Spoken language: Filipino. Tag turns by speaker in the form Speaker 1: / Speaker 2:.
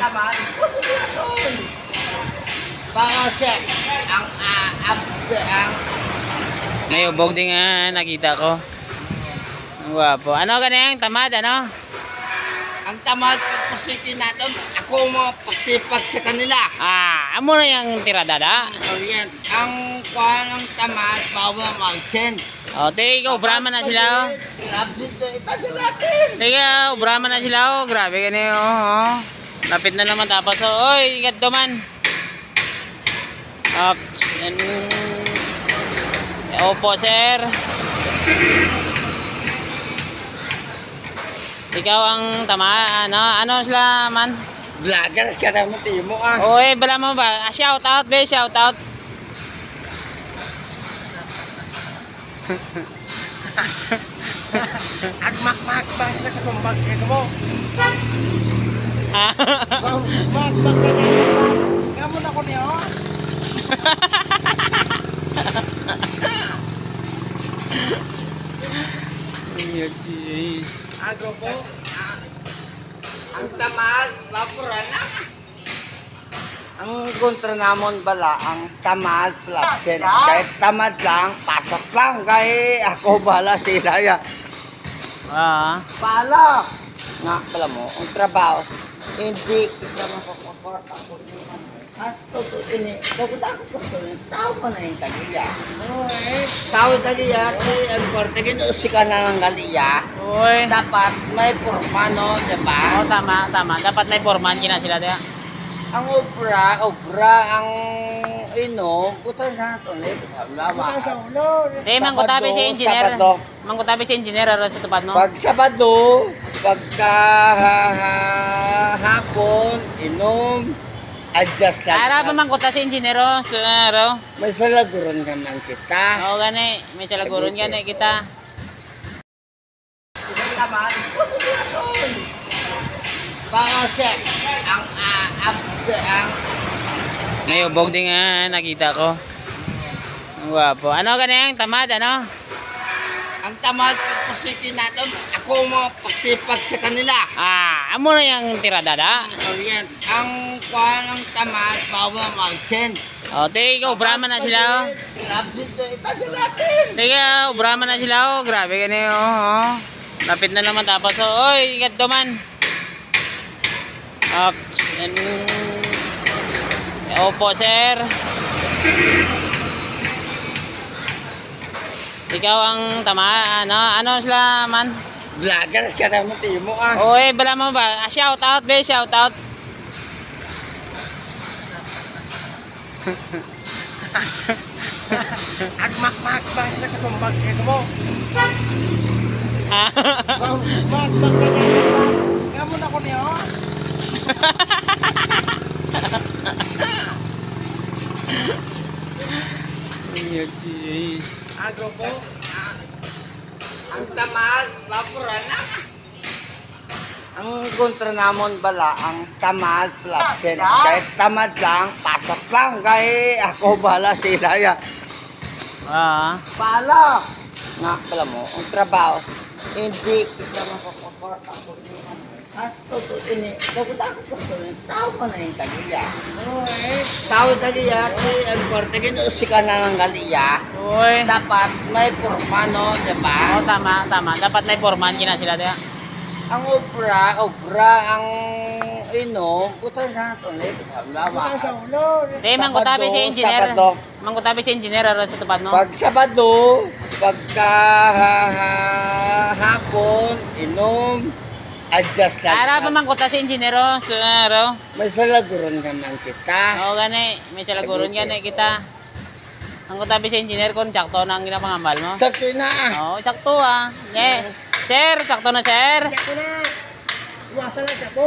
Speaker 1: naman, posibilidad. Kasi ang
Speaker 2: May ubog din nga nakita ko. Ang gwapo. Ano ganyan? Tamad, ano?
Speaker 1: ang tamad positin natin, ako mo pasipag sa kanila.
Speaker 2: Amo na yung tiradada.
Speaker 1: Orient, ang kuha ng tamad, bawal mag-send.
Speaker 2: O, ikaw, Brahman na sila.
Speaker 1: Lapit to, itagal natin.
Speaker 2: Ikaw, Brahman na sila. Grabe ka niyo. Lapit na naman tapos. Oy, ingat to man. Up. Opo, sir. Ikaw ang tama, ano sila man?
Speaker 1: Vloggers ka na mo, timo ah.
Speaker 2: Oy, bala mo ba? Shout out, be, shout out.
Speaker 1: Agmak-mak bang sa kumbag ka mo. Bang kamu na ko niyo. Agro po. Ang tamad, bapuran na. Ang kontra namon bala, ang tamad flexen. Kahit tamad lang, pasok lang. Kahit ako bala sila ya. Pala. Nga pala mo, ang trabaho, hindi kita makakomfort ako niyo. Hasto to ini, dapat ko to. Tao pa na yung tagiya. Tao tagiya, ang korte ginusikan na ng galiya.
Speaker 2: Oy.
Speaker 1: Dapat may porma, no? Diba?
Speaker 2: Oh, tama. Dapat may forman kina sila dia.
Speaker 1: Ang obra, ang butan na ito, lawa.
Speaker 2: Mangkutabi si engineer.
Speaker 1: Sabado.
Speaker 2: Mangkutabi si engineer aros sa tupad mo.
Speaker 1: Pag Sabado, pagka hapon, inom, adjust lang.
Speaker 2: Ara pa mangkuta si engineer ro.
Speaker 1: May salaguron naman kita.
Speaker 2: Oo gani, may salaguron gani kita.
Speaker 1: Isang naman, posibilidad. Kasi ang
Speaker 2: May ubog din nga nakita ko. Ang gwapo. Ano ganyan? Tamad, ano?
Speaker 1: ang tamad positin natin, ako mo pasipag sa kanila.
Speaker 2: Amo na yung tiradada.
Speaker 1: Orient, ang kuha ng tamad, bawal mag-send.
Speaker 2: O, ikaw, Brahman na sila.
Speaker 1: Lapit to, itagal natin.
Speaker 2: Ikaw, Brahman na sila. Grabe ka niyo. Lapit na naman tapos. Oy, ingat to man. Up. Opo, sir. Ikaw ang tama, ano sila man?
Speaker 1: Vloggers ka na mo, timo ah.
Speaker 2: Oy, bala mo ba? Shout out, be, shout out.
Speaker 1: Agmak-mak bang sa kumbag ka mo. Kamu na ko niyo. Agro po. Ang tamad, bapuran na. Ang kontra namon bala, ang tamad flexen. Kahit tamad lang, pasok lang. Kahit ako bala sila ya. Pala. Nga pala mo, ang trabaho, hindi kita makakomfort ako niyo. Hasto to ini, dapat ko to. Tao pa na yung tagiya. Tao tagiya, ang korte ginusikan na ng galiya.
Speaker 2: Oy.
Speaker 1: Dapat may porma, no? Diba?
Speaker 2: Oh, tama. Dapat may forman kina sila dia.
Speaker 1: Ang obra, ang butan na ito, lawa.
Speaker 2: Mangkutabi si engineer.
Speaker 1: Sabado.
Speaker 2: Mangkutabi si engineer aros sa tupad mo.
Speaker 1: Pag Sabado, pagka hapon, inom, adjust lang.
Speaker 2: Ara pa mangkuta si engineer ro.
Speaker 1: May salaguron naman kita.
Speaker 2: Oo gani, may salaguron gani kita. Ang kutabi si engineer kon sakto na ang ginapangambal mo.
Speaker 1: Sakto na.
Speaker 2: Oo, sakto ah. Sir, sakto na sir.
Speaker 1: Sakto na. Iwasa lang siya po.